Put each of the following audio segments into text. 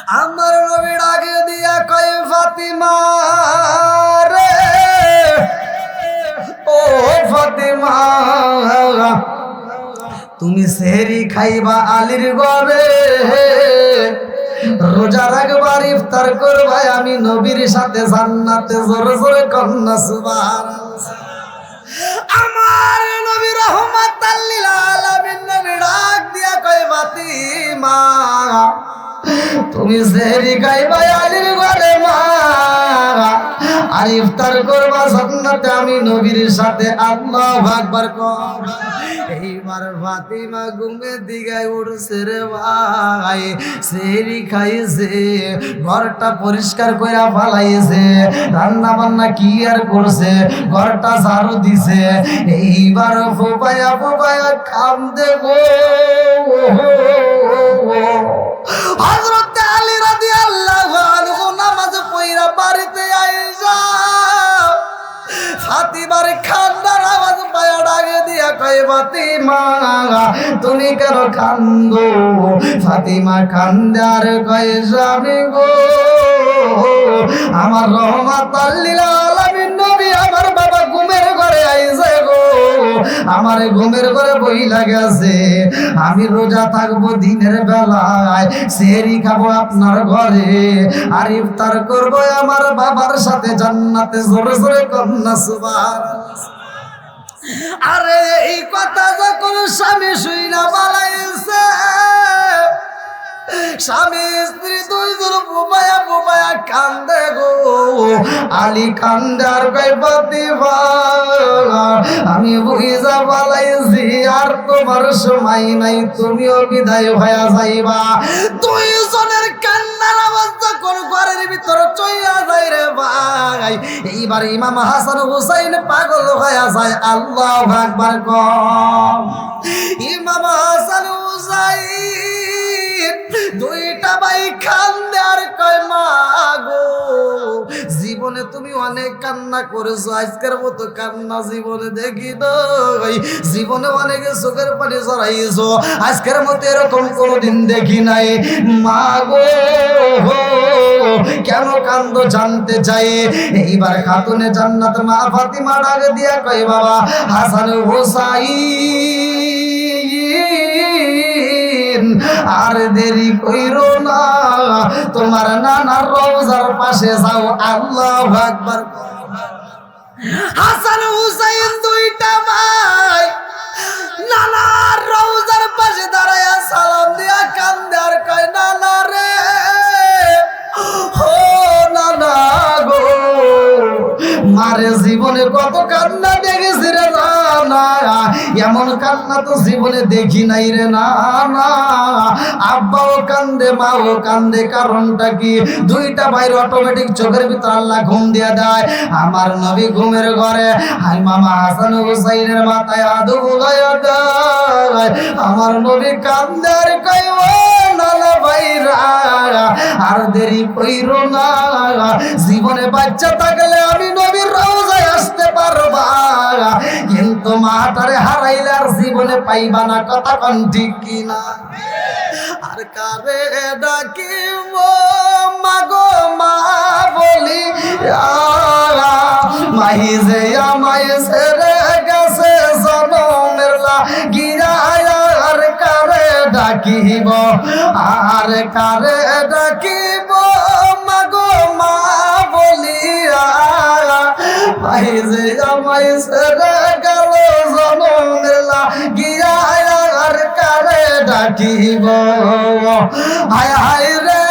আমার নবী ডাকে দিয়া কয় ফাতিমা রে, ও ফাতিমা, তুমি সেহরি খাইবা আলীর ঘরে, রোজা রাখবার, ইফতার করবা আমি নবীর সাথে জান্নাতে। জোরে জোরে কন্যা সুবহানাল্লাহ। আমার নবী রাহমাতাল লিল আলামিন নবী ডাক দিয়া কয় ফাতিমা, তুমি সেহরি খাইবা আলীর ঘরে মা, আর ইফতার করবা জান্নাতে আমি নবীর সাথে। আল্লাহু আকবার কর। এইবার ফাতিমা ঘুমের দিকে উঠছে রে ভাই, সেহরি খাইছে, ঘরটা পরিষ্কার কইরা ফালাইছে, রান্না বান্না ক্লিয়ার করছে, ঘরটা ঝাড়ু দিছে। এইবার ফুপায়া ফুপায়া কান্দে গো। হযরত আলী রাদিয়াল্লাহু আনহু নামাজ পড়া বাড়িতে আইসা ফাতিমার কান্নার আওয়াজ পায়া ডাকে দিয়া কয় ফাতিমা, তুমি কেন কান্দো? ফাতিমা কান্দে আর কয় স্বামী গো, আমার রহমাতাল লিল আলামিন নবী আমার বাবা ঘুমের ঘরে আইছে গো, আমার ঘুমের ঘরে বইলা গেছে, আমি রোজা থাকবো দিনের বেলায়, সেহরি খাবো আপনার ঘরে, আর ইফতার করবো আমার বাবার সাথে জান্নাতে। জোরে জোরে কন্যা সুবহানাল্লাহ। আরে এই কথা যখন স্বামী শুইনা বালাইছে, স্বামী স্ত্রী দুইজন বুবায়া বুবায়া কান্দে গো। আলী কান্দে আর কয় ফাতিমা, আমি বুঝা বালাইছি আর তোমার সময় নাই, তুমিও বিদায় হয়ে যাইবা। দুইজনের কান্নার আওয়াজ যখন ঘরের ভিতর চইয়া যায় রে ভাই, এইবার ইমাম হাসান হুসাইন পাগল হয়ে যায়। আল্লাহু আকবার কম। ইমাম হাসান হুসাইন দুইটা ভাই কান্দে আর কয় মা গো, জীবনে তুমি অনেক কান্না করেছো, আজকের মতো কান্না জীবনে দেখি নাই, জীবনে অনেক চোখের পানি জড়াইছো, আজকের মতো এরকম কোনোদিন দেখি নাই। মা গো কেন কান্দো জানতে চাই। এইবার খাতুনে জান্নাত মা ফাতিমা ডাক দিয়া কয় বাবা হাসান হুসাইন, আর দেরি কইরো না, তোমার নানার রওজার পাশে যাও। আল্লাহু আকবার। হাসান হুসাইন দুইটা ভাই নানার রওজার পাশে দাঁড়ায়া সালাম দিয়া কান্দে আর কয় নানা রে, ও নানা গো, মারে জীবনে কত কান্না দেখেছি রে নানা, এমন কান্না তো জীবনে দেখি নাই রে নানা। আব্বাও কান্দে মাও কান্দে, কারণটা কি? দুইটা ভাইয়ের অটোমেটিক চোখের ভিতর আল্লাহ ঘুম দিয়ে দেয়। আমার নবী ঘুমের ঘরে হাই মামা হাসান হুসাইনের মাথায় আদু বুলাইয়া দেয়। আমার নবী কান্দে আর কয় ও নানা ভাইরা, আর দেরি কইরো না, জীবনে বাচ্চা থাকলে আমি নবীর রওজায় আসতে পারবা, কিন্তু মাটারে হারাইলে আর জীবনে পাইবা না। কথা কোন ঠিক কিনা? আর কারে ডাকিব মাগো মা বলি, মাহি যে আমায় ছেড়ে গেছে জনমের লাগিয়া, আর কারে ডাকিব, আর কারে ডাকিব মাগো মা বলিয়া, মাহি যে আমায় ছেড়ে গেল জনমের লাগিয়া, আর কারে ডাকিব। হায় হায় রে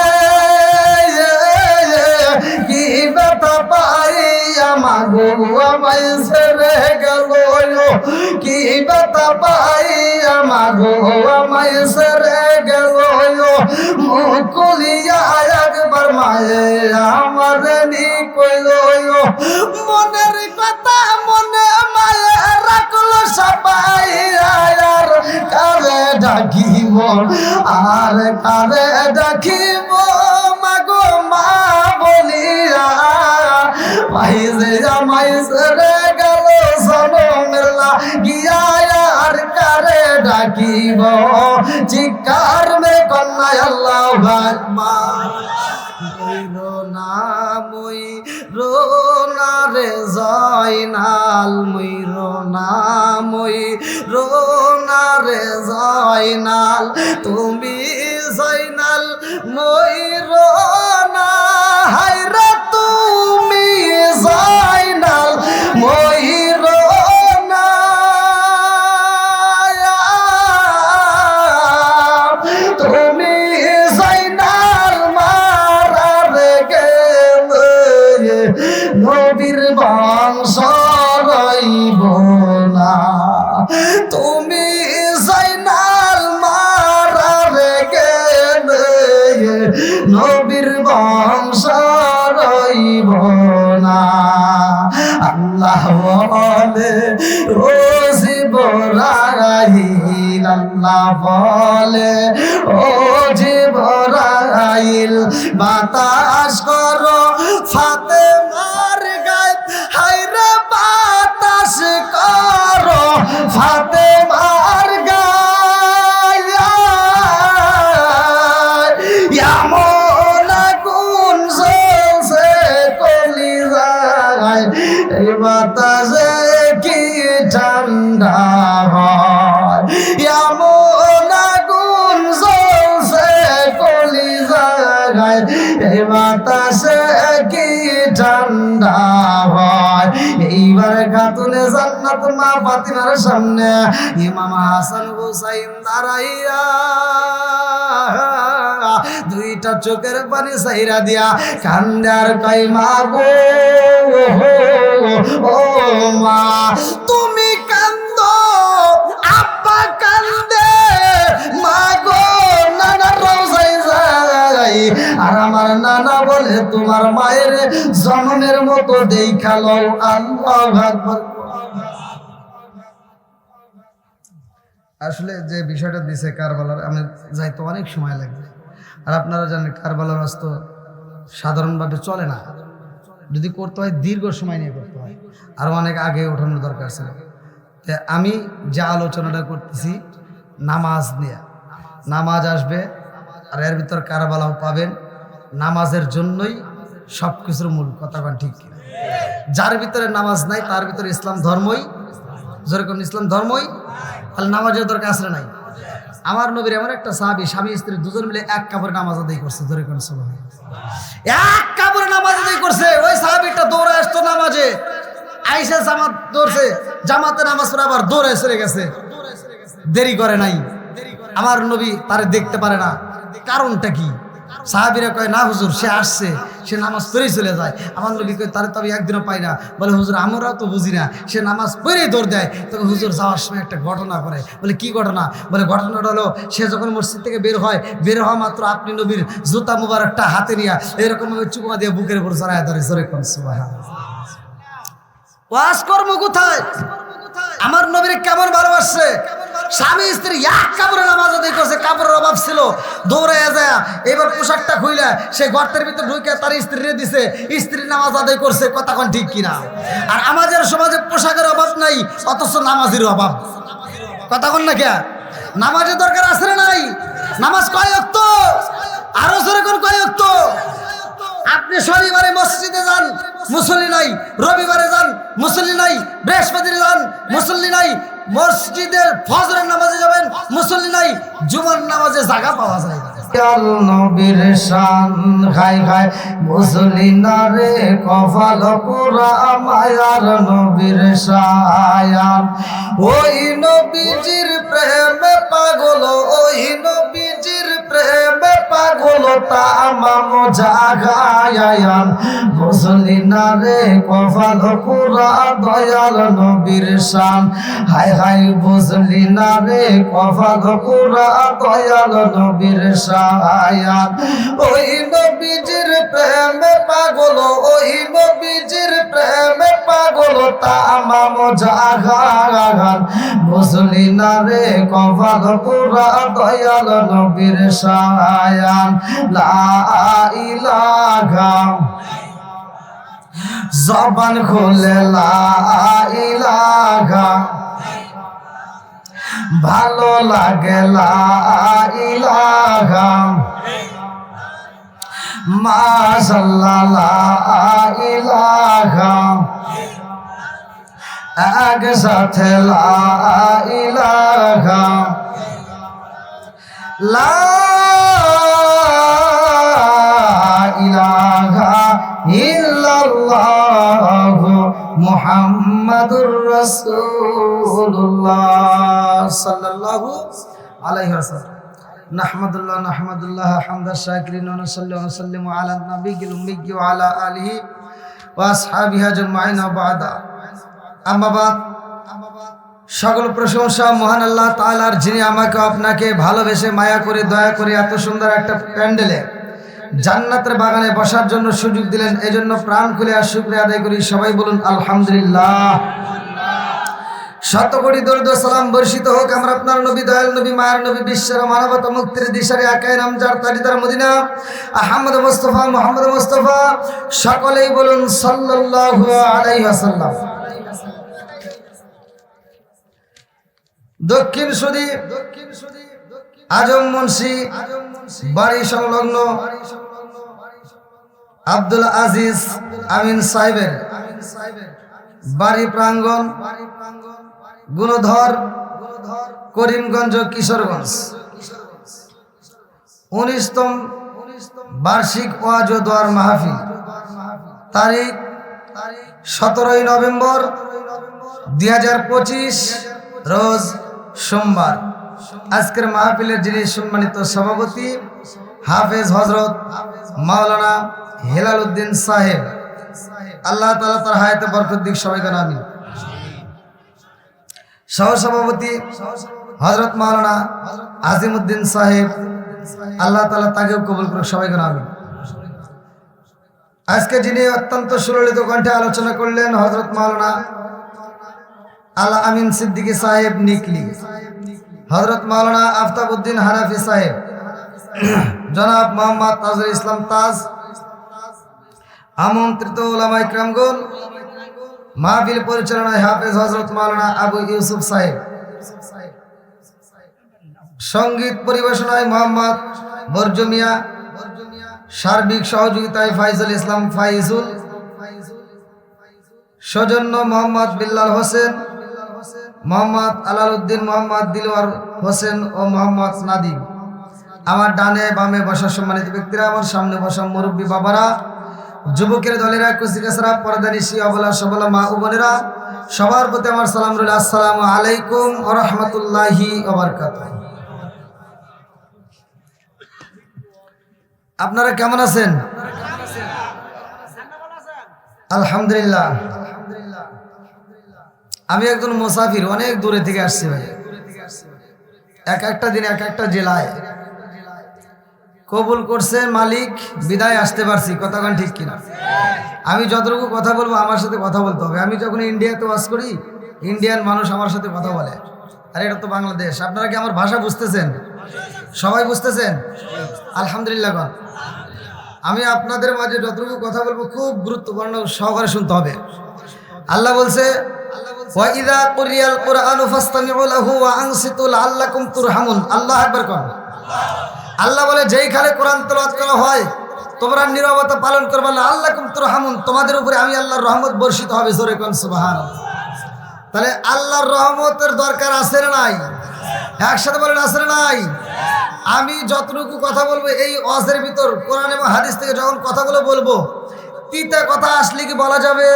কি ব্যথা পাইয়া মাগো আমায় ছেড়ে গেল, কি ব্যথা পাইয়া মাগো আমায় ছেড়ে গেল, মুকুলিয়া একবার মায়ে আমার নি কইল, মনের কথা মনে মায়ে রাখলো সবাই, আর কারে ডাকিব, আর কারে ডাকিব মাগো মা বলিয়া, ভাই যে আমায় ছেড়ে গেল জনমের লাগিয়া, আর কারে ডাকিব। চিৎকার মে কন্যা আল্লাহু আকবার। ময়ূরনা রে জয়নাল ময়ূরনা রে জয়নাল তুমি জয়নাল ময়ূরনা হায়রে তুমি জয়নাল ময়ূরনা তুমি জয়নাল মারার গেলে নবীর বংশ রইব না তুমি জয়নাল মারার গেলে নবীর বংশ রইব না আল্লাহ বলে ও জিবরাইল আল্লাহ বলে ও জিবরাইল বাতাস করো ফাতেমার গায়ে হায়রে বাতাস করো ফাতেমার গায়ে এমন আগুন জ্বলছে কলিজায় এই বাতাসে কি ঠান্ডা হয় এমন আগুন জ্বলছে কলিজায় এই বাতাসে কি ঠান্ডা হয় এইবার খাতুনে জান্নাত মা ফাতিমার সামনে ইমাম হাসান হুসাইন দাঁড়াইয়া দুইটা চোখের পানি সাইরা দিয়া কান্দার কই মা গো ও মা তুমি কান্দো আব্বা কান্দে মা গো নানা রওজায় যাই আর আমার নানা বলে তোমার মায়ের জননের মতো দেখা লও আল্লাহু আকবার আসলে যে বিষয়টা দিছে কারবালার আমি যাইতে অনেক সময় লাগবে আর আপনারা জানেন কারবালার রাস্তা সাধারণভাবে চলে না যদি করতে হয় দীর্ঘ সময় নিয়ে করতে হয় আর অনেক আগে ওঠানোর দরকার ছিল আমি যা আলোচনাটা করতেছি নামাজ নিয়ে নামাজ আসবে আর এর ভিতর কারবালাও পাবেন নামাজের জন্যই সব কিছুর মূল কথা ঠিক কিনা যার ভিতরে নামাজ নাই তার ভিতরে ইসলাম ধর্মই যেরকম ইসলাম ধর্মই তাহলে নামাজের দরকার আসলে নাই আমার নবীর এমন একটা সাহাবী স্বামী স্ত্রী দুজন মিলে এক কাপড়ে নামাজ আদায় করছে যেরকম এক কাপড়ে নামাজ আদায় করছে ওই সাহাবীটা দৌড়ে আসতো নামাজে আইসা জামাত দৌড়ছে জামাতে নামাজ পড়ে আবার দৌড়ে চলে গেছে দেরি করে নাই আমার নবী তারে দেখতে পারে না কারণটা কি সাহাবীরা কয় না হুজুর সে আসছে সে নামাজ পড়েই চলে যায় আমার নবী কয় তারে তো আমি একদিনও পাই না বলে হুজুর আমরাও তো বুঝি না সে নামাজ পড়েই দৌড় দেয় তবে হুজুর যাওয়ার সময় একটা ঘটনা করে বলে কি ঘটনা বলে ঘটনাটা হলো সে যখন মসজিদ থেকে বের হওয়া মাত্র আপনি নবীর জুতা মুবারকটা হাতে নিয়ে এরকম চুপমা দিয়ে বুকের উপর চড়ায় ধরে জোরে কোন সুবহানাল্লাহ ওয়াজ কর্ম কোথায় আমার নবীর কেমন ভালোবাসছে স্বামী স্ত্রী এক কাপড়ে নামাজ আদায় করছে কাপড়ের অভাব ছিল দৌড়ে যায় এবার পোশাকটা খুইলা সে গর্তের ভিতরে ঢুকে তার স্ত্রীরে দিছে স্ত্রী নামাজ আদায় করছে কথা কোন ঠিক কিনা আর আমাদের সমাজে পোশাকের অভাব নাই অথচ নামাজের অভাব কথা কোন না কে নামাজের দরকার আছে না নাই নামাজ কয় ওয়াক্ত আরো জোরে কোন কয় ওয়াক্ত আপনি শনিবারে মসজিদে যান মুসল্লি নাই রবিবারে যান মুসল্লি নাই বৃহস্পতিবারে যান মুসল্লি নাই মসজিদের ফজরের নামাজে যাবেন মুসল্লি নাই জুমার নামাজে জায়গা পাওয়া যায় না নবীর শান খাই খাই মুসল্লি না রে কপাল পুরা মায়ার নবীর শায়ান ওই নবীজির প্রেমে পাগল ওই নবীজির প্রেমে পাগল তামাম জাগায়ান মুসল্লি না রে কপাল পুরা দয়াল নবীর শান হাই হাই বুঝলি না রে কপাল পুরা দয়াল নবীর শায়ান ওই নবীজির প্রেমে পাগল ওই নবীজির প্রেমে পাগল তামাম জাগান বুঝলি না রে কপাল পুরা দয়াল নবীর শায়ান লা ইলাহা জবান খুলে লা ইলাহা ভালো লাগে লা ইলাহা মাশাআল্লাহ লা ইলাহা একসাথে লা ইলাহা লা ইলাহা ইল্লাল্লাহ মুহাম্মাদুর রাসূলুল্লাহ সাল্লাল্লাহু আলাইহি ওয়াসাল্লাম। নাহমাদুল্লাহ হামদাশ শাকিরিন ওয়া নুসাল্লি ওয়া নুসাল্লিমু আলা নাবিয়িল উম্মি ওয়া আলা আলিহি ওয়া আসহাবিহি আজমাইন বা'দা। আম্মা বাদ, সকল প্রশংসা মহান আল্লাহ তাআলার, যিনি আমাকে আপনাকে ভালোবেসে মায়া করে দয়া করে এত সুন্দর একটা প্যান্ডেলে জান্নাতের বাগানে বসার জন্য সুযোগ দিলেন। এজন্য প্রাণ খুলে আর শুকরিয়া আদায় করি। সবাই বলুন আলহামদুলিল্লাহ। শত কোটি দরুদ ও সালাম বর্ষিত হোক আমার আপনার নবী, দয়াল নবী, মায়ের নবী, বিশ্বের মানবতা মুক্তির দিশারি আকায়ে নামজার তাজদার মদিনা আহমদ মুস্তাফা মুহাম্মদ মুস্তাফা। সকলেই বলুন সাল্লাল্লাহু আলাইহি ওয়াসাল্লাম। দক্ষিণ সুদী আজম মুন্সি বাড়ি সংলগ্ন আব্দুল আজিজ আমিন সাহেবের বাড়ি প্রাঙ্গণ গুণধর করিমগঞ্জ কিশোরগঞ্জ 19তম বার্ষিক ওয়াজ ও দোয়ার মাহফিল, তারিখ 17 নভেম্বর 2025 রোজ সোমবার। আজকের মাহফিলের যিনি সম্মানিত সভাপতি হাফেজ হযরত মাওলানা হেলাল উদ্দিন সাহেব, আল্লাহ তাআলা তার হায়াতে বরকত দিক। সবাইকে আমিন। সহসভাপতি হযরত মাওলানা আজিমউদ্দিন সাহেব, আল্লাহ তাআলা তাকেও কবুল করুক। সবাইকে আমিন। আজকে যিনি অত্যন্ত সুললিত কণ্ঠে আলোচনা করলেন হযরত মাওলানা আল আমিন সিদ্দিকী সাহেব নিকলি, হযরত মাওলানা আফতাবউদ্দিন হানাফি সাহেব, জনাব মোহাম্মদ তাজুল ইসলাম তাজ, আমন্ত্রিত উলামা ইকরামগণ, মাহফিল পরিচালনায় হাফেজ হযরত মাওলানা আবু ইউসুফ সাহেব, সঙ্গীত পরিবেশনায় মোহাম্মদ বরজু মিয়া, সার্বিক সহযোগিতায় ফাইজুল ইসলাম ফাইজুল, সৌজন্য মোহাম্মদ বিল্লাল হোসেন, মোহাম্মদ আলাল উদ্দিন, মোহাম্মদ দিলওয়ার হোসেন ও মোহাম্মদ নাদিম। আমার ডানে বামে বসা সম্মানিত ব্যক্তিরা, আমার সামনে বসা মুরব্বী বাবারা, যুবকের দলেরা, কুচিকাছারা, পর্দানিশী, অবলা সবলা মা ও বোনেরা, সবার প্রতি আমার সালাম রইল। আসসালামু আলাইকুম ওয়া রাহমাতুল্লাহি ওয়া বারাকাতুহু। আপনারা কেমন আছেন? আলহামদুলিল্লাহ। আমি একজন মুসাফির, অনেক দূরে থেকে আসছি ভাই। এক একটা দিন এক একটা জেলায় কবুল করছে মালিক, বিদায় আসতে পারছি। কথাগান ঠিক কিনা? আমি যতটুকু কথা বলবো আমার সাথে কথা বলতে হবে। আমি যখন ইন্ডিয়াতে ওয়াজ করি, ইন্ডিয়ান মানুষ আমার সাথে কথা বলে, আর এটা তো বাংলাদেশ। আপনারা কি আমার ভাষা বুঝতেছেন? সবাই বুঝতেছেন? আলহামদুলিল্লাহ। আমি আপনাদের মাঝে যতটুকু কথা বলবো খুব গুরুত্বপূর্ণ সহকারে শুনতে হবে। আল্লাহ বলছে, ওয়াইদা কুরিয়াল কুরআনু ফাসতামিউ লাহু ওয়া আনসিতু লাআল্লাকুম তুরহামুন। আল্লাহু আকবার কোন। আল্লাহ বলে, যেইখানে কোরআন তেলাওয়াত করা হয় তোমরা নীরবতা পালন করবে, লাআল্লাকুম তুরহামুন, তোমাদের উপরে আমি আল্লাহর রহমত বর্ষিত হবে। জোরে কোন সুবহানাল্লাহ। তাহলে আল্লাহর রহমতের দরকার আছে না নাই? একসাথে বলেন আছে না নাই? আমি যতটুকু কথা বলবো এই ওয়াজের ভিতর কোরআন এবং হাদিস থেকে যখন কথাগুলো বলবো, তিতা কথা আসলে কি বলা যাবে?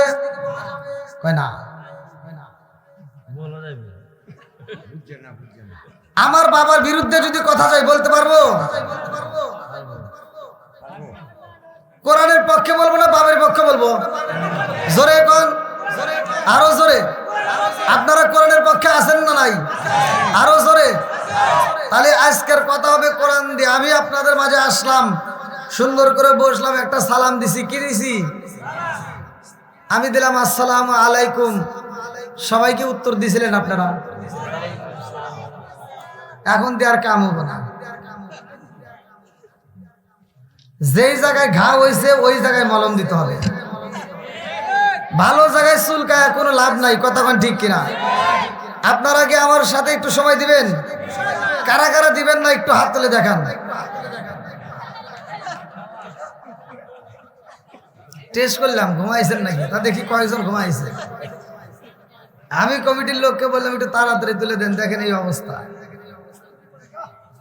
কয় না। আমার বাবার বিরুদ্ধে যদি কথা যায় বলতে পারবো? কোরআনের পক্ষে বলবো না বাবার পক্ষে বলবো? জোরে কোন, আরো জোরে। আপনারা কোরআনের পক্ষে আছেন না নাই? আরো জোরে। তাহলে আজকের কথা হবে কোরআন দিয়ে। আমি আপনাদের মাঝে আসলাম, সুন্দর করে বসলাম, একটা সালাম দিছি। কি দিছি? আমি দিলাম আসসালামু আলাইকুম। সবাইকে উত্তর দিছিলেন আপনারা। এখন দিয়ে আর কাম হবো না। যেই জায়গায় ঘা হয়েছে ওই জায়গায় মলম দিতে হবে। ভালো জায়গায় চুলকায় কোনো লাভ নাই। কতক্ষণ ঠিক কিনা? আপনারা কি আমার সাথে একটু সময় দিবেন? কারা কারা দিবেন না একটু হাত তুলে দেখান। টেস্ট করলাম ঘুমাইছেন নাকি, তা দেখি কয়েকজন ঘুমাইছে। আমি কমিটির লোককে বললাম একটু তাড়াতাড়ি তুলে দেন, দেখেন এই অবস্থা।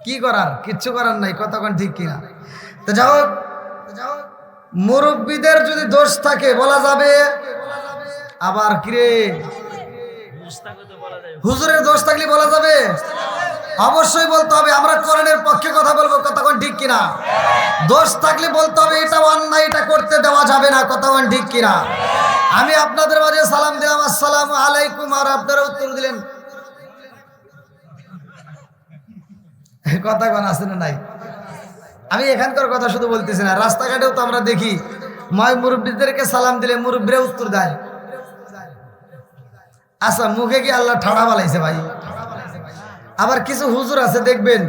কি করার, কিচ্ছু করার নাই, কতক্ষণ ঠিক কিনা। তো যাও, মুরব্বীদের যদি দোষ থাকে বলা যাবে, আবার কিরে হুজুরের দোষ থাকলে বলা যাবে, অবশ্যই বলতে হবে। আমরা কোরআনের পক্ষে কথা বলবো, কতক্ষণ ঠিক কিনা। দোষ থাকলে বলতে হবে এটা অন্যায়, এটা করতে দেওয়া যাবে না, কতক্ষণ ঠিক কিনা। আমি আপনাদের মাঝে সালাম দিলাম, আসসালামু আলাইকুম, আর আপনারা উত্তর দিলেন কতক্ষণ আছে না নাই। আমি এখানকার কথা শুধু বলতেছি না, রাস্তাঘাটেও তো আমরা দেখি মুরব্বীদেরকে সালাম দিলে মুরব্বীরা উত্তর দেয়। আচ্ছা, মুখে কি আল্লাহ ঠাড়া বালাইছে ভাই? আবার কিছু হুজুর আছে দেখবেন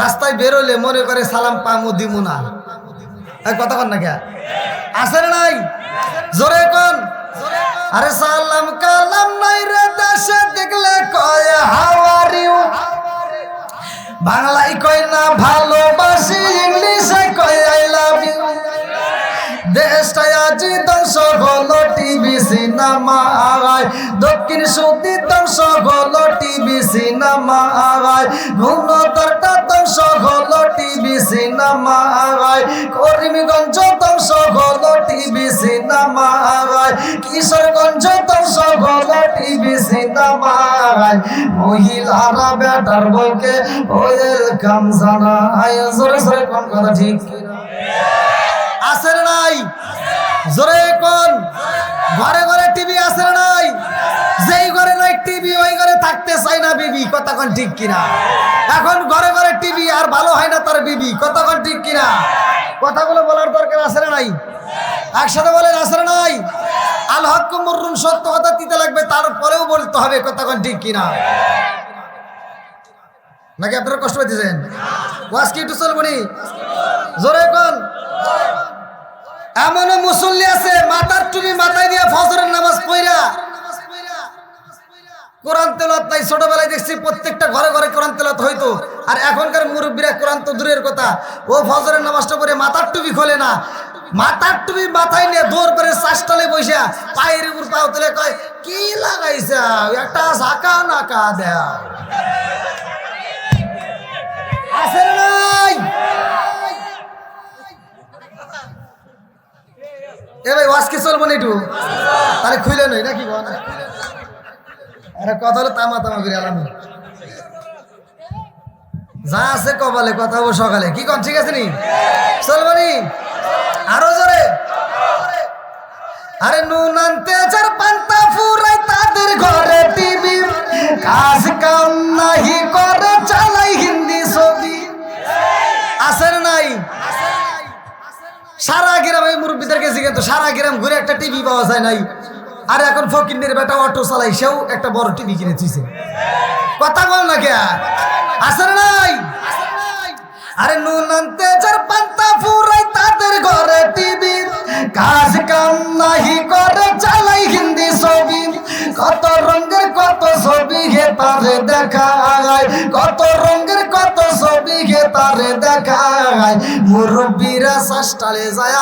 রাস্তায় বেরোলে মনে করে সালাম পামু দিমু না, কতক্ষণ না কে আছে না নাই, জোরে কোন। আরে সালাম কালাম নাই রে দেশে, দেখলে কয় হাউ আর ইউ, বাংলায় কয় না ভালোবাসি, ইংলিশে কয় আই লাভ ইউ। দেশটা আজি ধ্বংস হলো টিভি সিনেমায়, দক্ষিণ সুদী ধ্বংস হলো টিভি সিনেমায়, গুণদরটা ধ্বংস হলো টিভি সিনেমায়, করিমগঞ্জ ধ্বংস হলো টিভি সিনেমায়, কিশোরগঞ্জ ধ্বংস হলো টিভি সিনেমায়। মহিলারা বেটার বউকে ওয়েলকাম জানায়, জোরে জোরে কোন কথা ঠিক আছে নাই, জোরে কোন। ঘরে ঘরে টিভি আছে নাই, যেই ঘরে নাই টিভি ওই ঘরে থাকতে চাই না বিবি, কতক্ষণ ঠিক কিনা। এখন ঘরে ঘরে টিভি আর ভালো হয় না তার বিবি, কতক্ষণ ঠিক কিনা। কথাগুলো বলার দরকার আছে না নাই, একসাথে বলেন আছে না নাই। আল হক মুররুন, সত্য কথা দিতে লাগবে, তারপরেও বলতে হবে, কতক্ষণ ঠিক কিনা। নাকি আপনারা কষ্ট পাইতেছেন? ওয়াজ কি একটু চলবনি, জোরে কোন। এমনও মুসল্লি আছে মাথার টুপি মাথায় দিয়ে ফজরের নামাজ পড়া, কোরআন তেলাওয়াত নাই। ছোটবেলায় দেখছি প্রত্যেকটা ঘরে ঘরে কোরআন তেলাওয়াত হইতো, আর এখনকার মুরব্বীরা কোরআন তো দূরের কথা, ও ফজরের নামাজটা পড়ে মাথার টুপি খোলে না, মাথার টুপি মাথায় নিয়ে দৌড় করে চাষটালে বসে পায়ের উপর পাও তুলে কয় কি লাগাইছে, একটা ঝাঁকা নাকা দেয়া আছে নাই। এ ভাই ওয়াজ কি চলবো না একটু, তাহলে খুলে নই নাকি বল। আরে কথা হলো তামা তামা করে আলাম, যা আছে কপালে কথা হবো সকালে, কি কন ঠিক আছে নি, চলবো নি আরো জোরে। আরে নুন আনতে চার পান্তা ফুরাই তাদের ঘরে টিভি, কাজ কাম নাহি করে চালাই হিন্দি ছবি, আছে নাই। সারা গ্রামে মুরব্বীদেরকে জিজ্ঞেস, সারা গ্রাম ঘুরে একটা টিভি পাওয়া যায় নাই। আর এখন ফকিন্নের বেটা অটো চালাই, সেও একটা বড় টিভি কিনে দিয়েছে, কথা বল না কে আছে নাই। আরে নুন আনতে চার পান্তা ফুরাই তাদের ঘরে টিভি, কাজ কাম নাহি করে চালাই হিন্দি ছবি, কত রঙের কত ছবি হে তারে দেখায়, কত রঙের কত ছবি হে তারে দেখায়। মুরব্বীরা শাস্তালে যায়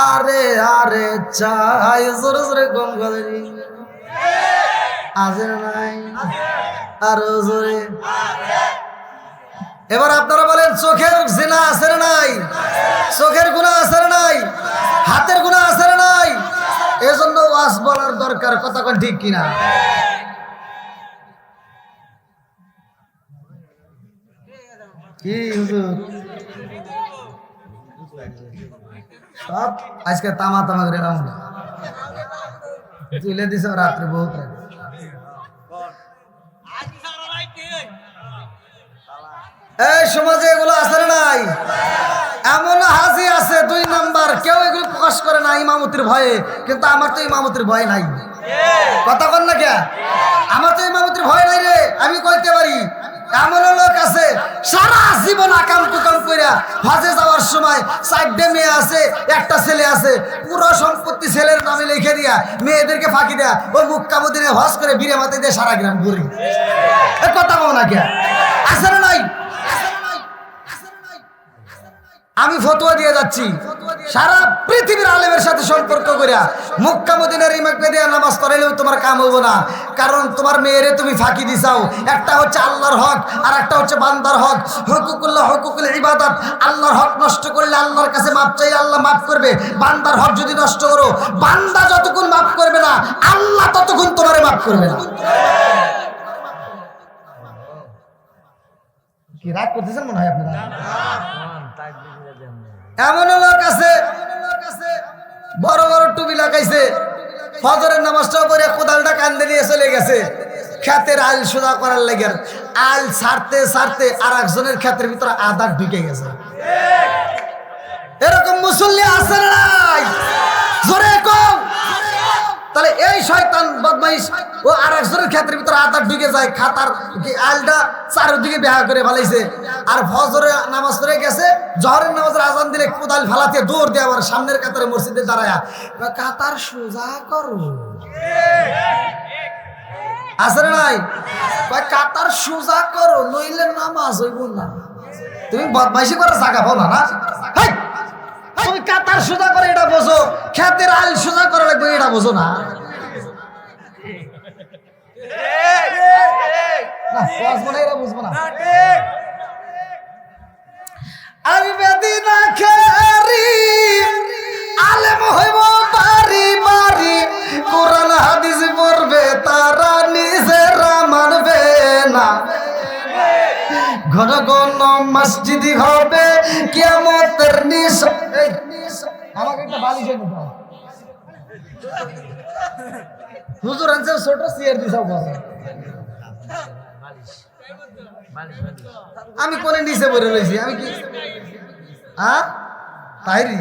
আরে আরে চাই, জোরে জোরে গম করে আছে নাই, আরো জোরে। এবার আপনারা বলেন চোখের জিনা আছে না নাই, চোখের গুনাহ আছে না নাই, হাতের গুনাহ আছে না নাই। এজন্য ওয়াজ বলার দরকার, কতক্ষণ ঠিক কিনা। কি হুজুর সব আজকে তামা তামা করে রাউন্ড তুলে দিছে রাত্রে বহুত রাত। এই সমাজে এগুলো আছে না নাই, এমন হাজি আছে 2 নাম্বার, কেউ এগুলো প্রকাশ করে না ইমামতির ভয়ে, কিন্তু আমার তো ইমামতির ভয় নাই, কথা বল না কে, আমার তো ইমামতির ভয় নাই রে, আমি কইতে পারি। এমন লোক আছে সারা জীবন আকাম কুকাম করে হজে যাওয়ার সময় 4টে মেয়ে আছে, একটা ছেলে আছে, পুরো সম্পত্তি ছেলের নামে লিখে দিয়া মেয়েদেরকে ফাঁকি দেয়া, ওই মক্কা মদিনে হজ করে বিরে মাথায় দিয়ে সারা গ্রাম ঘুরি, কথা বল না কে আছে না নাই। আমি ফতোয়া দিয়ে যাচ্ছি, সারা পৃথিবীর আলেমের সাথে সম্পর্ক করিয়া মক্কা মদিনার ইমাম দিয়ে নামাজ পড়াইলেও তোমার কাম হইব না। কারণ তোমার মেয়েরে তুমি ফাঁকি দিছাও। একটা হচ্ছে আল্লাহর হক, আর একটা হচ্ছে বান্দার হক। হুকুকুল্লাহ, হুকুকুল ইবাদত। আল্লাহর হক নষ্ট করলে আল্লাহর কাছে মাপ চাইলে আল্লাহ মাফ করবে। বান্দার হক যদি নষ্ট করো, বান্দা যতক্ষণ মাফ করবে না, আল্লাহ ততক্ষণ তোমারে মাফ করবে না। কি রাগ করতেছেন মনে হয় আপনারা? এমন লোক আছে বড় বড় টুপি লাগাইছে, ফজরের নামাজটাও পড়ে কোদালটা কান্দে নিয়ে চলে গেছে ক্ষেতের আইল সোজা করার লাগে। আইল ছাড়তে ছাড়তে আর একজনের ক্ষেতের ভিতরে আদার ঢুকে গেছে। এরকম মুসল্লি আছে না নাই? জোরে কম। তাহলে এই শয়তান বদমাইশ ও আর একজনের ক্ষেতের ভিতরে আদার ঢুকে যায়, খাতার আইলটা চারদিকে বেহা করে ফেলাইছে। আর ফজরে নামাজ পড়ে গেছে, জহরের নামাজের আজান দিলে কোদাল ফালাতে দৌড় দিয়ে আবার সামনের কাতারে মসজিদে দাঁড়ায়া কাতার সোজা করো। আছে না নাই? কাতার সোজা করো, নইলে নামাজ হইব না। তুমি বদমাইশি করার জায়গা পাও না। তুমি কাতার সোজা করে এটা বোঝো, ক্ষেতের আইল সোজা করা লাগবে এটা বোঝো না। আমি বেদি না খেরি আলেম হইব বাড়ি বাড়ি, কোরআন হাদিস পড়বে তারা নিজেরা মানবে না। ঘন ঘন মসজিদ হবে কিয়ামতের নিশান। আমাকে একটা বালিশ এনে দাও হুজুর, আনছে ছোট চেয়ার দিছাও বসে। আমি কোনে নিচে পড়ে রয়েছি, আমি কি তাইরি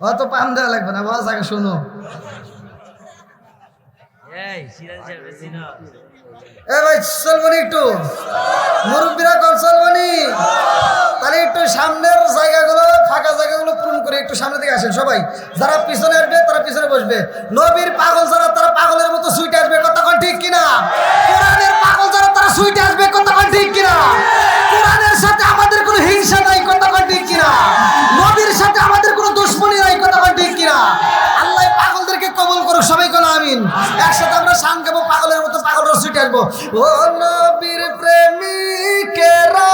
অত পাম দেওয়া লাগবে না। বস আগে শোনো, এ ভাই চলবনি একটু, মুরব্বীরা কম চলবনি। তাহলে একটু সামনের জায়গাগুলো, ফাঁকা জায়গাগুলো পূরণ করে একটু সামনে দিকে আসেন সবাই। যারা পিছনে আসবে তারা পিছনে বসবে। নবীর পাগল যারা তারা পাগলের মতো সুইটে আসবে, কতক্ষণ ঠিক কিনা? কোরআনের পাগল যারা তারা সুইটে আসবে, কতক্ষণ ঠিক কিনা? কোরআনের সাথে আমাদের কোনো হিংসা নাই, কতক্ষণ ঠিক কিনা? নবীর সাথে আমাদের কোনো দুশ্মনী নাই, কতক্ষণ ঠিক কিনা? আল্লাহ পাগলদেরকে কবুল করুক, সবাই কোনো আমিন। একসাথে আমরা শান গাবো, পাগলের মতো পাগলরা সুইটে আসবো। ও নবীর প্রেমিকেরা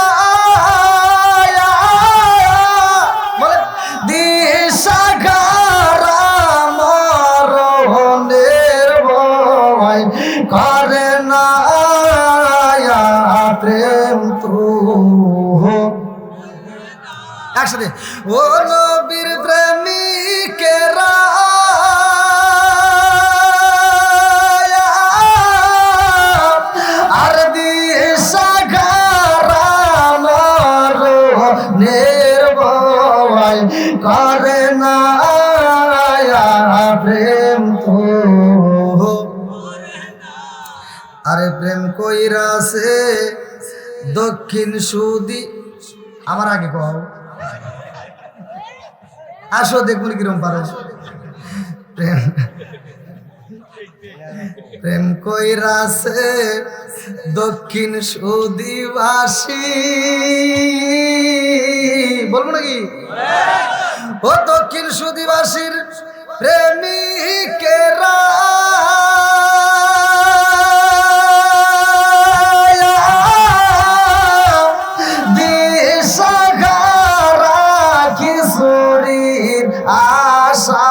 বলে দিশাহারা মরণের ভয় করে না প্রেম তো। একসাথে ও নবীর প্রেমিকেরা আর দিশাহারা মরণের ভয় করে না প্রেম তো। আরে প্রেম কইরাছে দক্ষিণ সুদি। আমার আগে কও, আসো দেখুন কিরম পারো। প্রেম প্রেম কইরাছে দক্ষিণ সুদিবাসী, বলবো নাকি? ও দক্ষিণ সুদিবাসীর প্রেমিকেরা দিশাহারা কিশোরীর আশা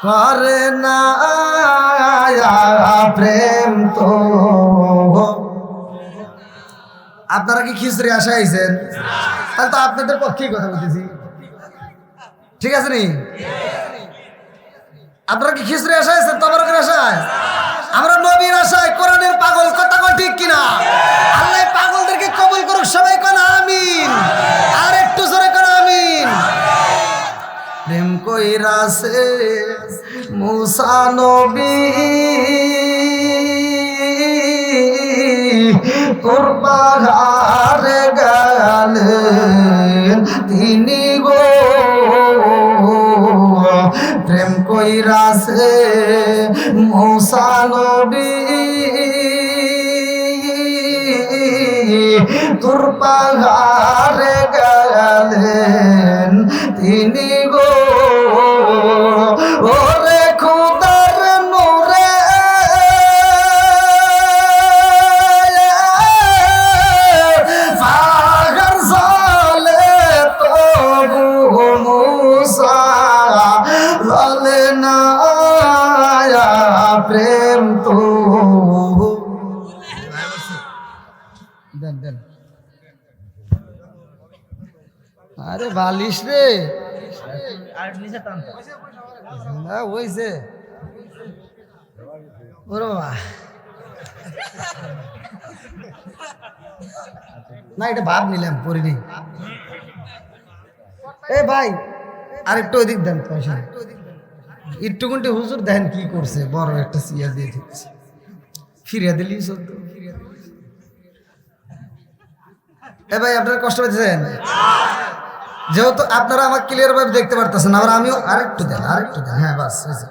করে না প্রেম তো। আপনারা কি খিচুড়ি আশা আইছেন? তাহলে তো আপনাদের পক্ষেই কথা বলতেছি, ঠিক আছে নি? আপনারা কি খিচুড়ি আশা আছেন? তবরকের আশায়? আমরা নবীর আশায়, কোরআনের পাগল, কথা কন ঠিক কিনা? আল্লাহ পাগলদেরকে কবুল করুক, সবাই কোন আমিন। আর একটু জোরে কোন আমিন। প্রেম কইরাছে মুসা নবী তোর পাহাড়ে গেলেন তিনি গো। প্রেম কইরাছে মুসা নবী তোর পাহাড়ে গেলেন তিনি গো ওরে খুদার নূরে পাহাড় চলে তবু মুসা চলে না প্রেম তো দেন দেন আরে বালিশ রে না হইছে ওরে বাবা না এটা ভাব নিলাম পরিনি এ ভাই আরেকটু ওইদিক দেন পয়সা একটু ঘন্টে হুজুর দেন কি করছে বড় একটা সিয়া দিয়ে দিচ্ছে ফিরিয়ে দিলি সদ্য এ ভাই আপনারা কষ্ট পেয়েছেন যেহেতু আপনারা আমাকে ক্লিয়ার ভাবে দেখতে পারতেছেন আবার আমিও আরেকটু দেন হ্যাঁ বাস হয়েছে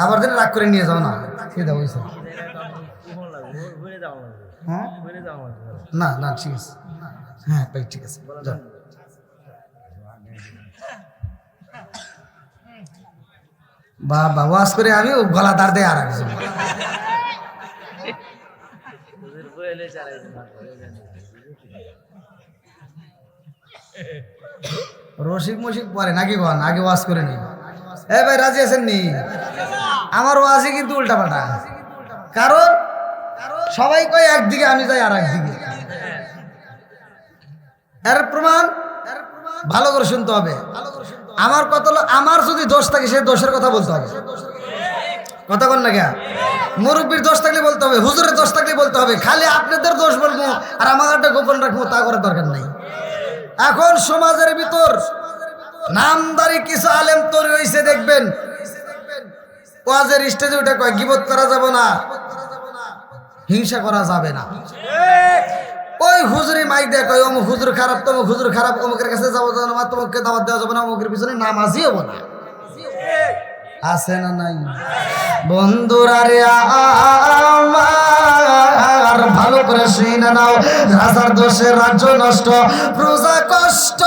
আবার দিন রাগ করে নিয়ে যাও না খেয়ে দাও হয়েছে হ্যাঁ না না ঠিক আছে হ্যাঁ ভাই ঠিক আছে যাও বাবা ওয়াজ করে আমি গলা দাঁড় দেয় আর একজন রসিক মসিক পরে নাকি গন আগে ওয়াজ করে নি এ ভাই রাজি আছেন নি আমার ওয়াজই কিন্তু উল্টা পাল্টা কারণ সবাই কয় একদিকে আমি যাই আর একদিকে এর প্রমাণ ভালো করে শুনতে হবে আমার কথা হলো আমার যদি দোষ থাকে সেই দোষের কথা বলতে হবে কথা বল না কে মুরব্বীর দোষ থাকলে বলতে হবে হুজুরের দোষ থাকলে বলতে হবে খালি আপনাদের দোষ বলবো আর আমারটা গোপন রাখবো তা করার দরকার নাই এখন সমাজের ভিতর নামদারি কিছু আলেম তৈরি হয়েছে দেখবেন ওয়াজের স্টেজে ওটা কয় গীবত করা যাবে না হিংসা করা যাবে না ওই হুজুরি মাইক দেয় কয় অমুক হুজুর খারাপ তমুক হুজুর খারাপ অমুকের কাছে যাবো না তোমাকে দাওয়াত দেওয়া যাবে না অমুকের পিছনে নামাজই হবো না আছে না নাই বন্ধুরা রে আমার ভালো করে শুনে নাও রাজার দোষে রাজ্য নষ্ট প্রজা কষ্ট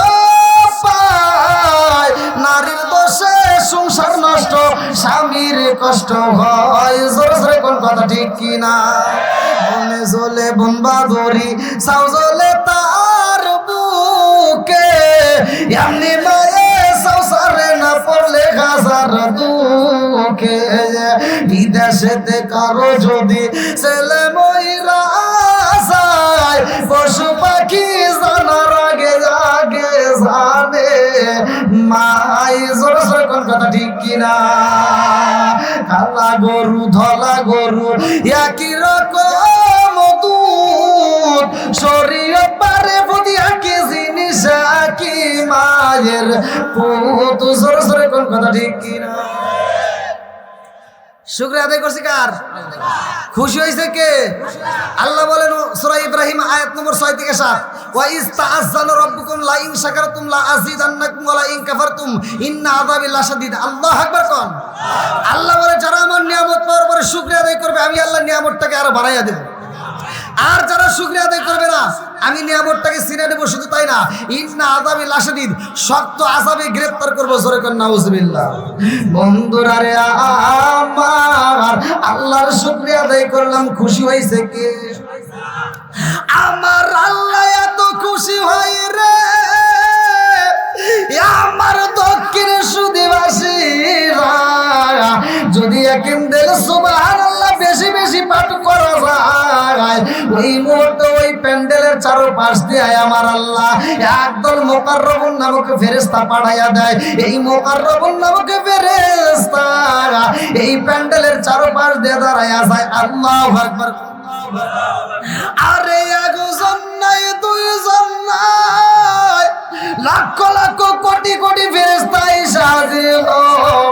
পায় নারীর দোষে সংসার নষ্ট স্বামীর কষ্ট হয় জোরে জোরে কোন কথা ঠিক কিনা মনে জ্বলে বনবাদরি সাউ জ্বলে তার বুকে এমনি মায়ে সংসারে না পড়লে হাজার দুঃখে বিদেশেতে কারো যদি ছেলে মহিলা যায় পশু পাখি জানার আগে আগে জানে মাই জোর জোর কোন কথা ঠিক কিনা কালা গরু ধলা গরু একই রকম দুধ শরীয়ত পারে প্রতি একই জিনিস একই মায়ের পুত জোর জোরে কোন কথা ঠিক কিনা শুকরিয়া আদায় করছি কার খুশি হয়েছে কে আল্লাহ বলেন সূরা ইব্রাহিম আয়াত নম্বর 6 থেকে 7 ওয়া ইস তাআজ্জানা রাব্বুকুম লা ইন শাকারতুম লা আযীদান্নাকুম ওয়া লা ইন কাফারতুম ইন্না আযাবি লাশাদীদ আল্লাহু আকবার কোন আল্লাহ বলে যারা আমার নিয়ামত পাওয়ার পরে শুকরিয়া আদায় করবে আমি আল্লাহ নিয়ামতটাকে আরো বাড়াইয়া দেব আর যারা শুকরিয়া আদায় করবে না আমি নিয়ামতটাকে ছিনিয়ে নেব শুধু তাই না ইন্না আযাবি লাশাদীদ শক্ত আযাবে গ্রেফতার করব জোরে কোন নাউজুবিল্লাহ বন্ধুরা রে আমার আল্লাহর শুকরিয়া আদায় করলাম খুশি হইছে কে আমার আল্লাহ এত খুশি হয় রে আমার দক্ষিণ সুদিবাসীরা যদি একিম দিল সুবহানাল্লাহ বেশি বেশি পাঠ করা যায় ওই মুহূর্তে ওই প্যান্ডেলের চারপাশ দিয়ে আমার আল্লাহ একদল মুকাররবুন নামক ফেরেশতা পাঠাইয়া দেয় এই মুকাররবুন নামক ফেরেশতা এই প্যান্ডেলের চারপাশ দিয়ে দাঁড়াইয়া যায় আল্লাহু আকবার আরে একজন নাই দুইজন নাই লাখ লাখ কোটি কোটি ফেরেশতা হাজির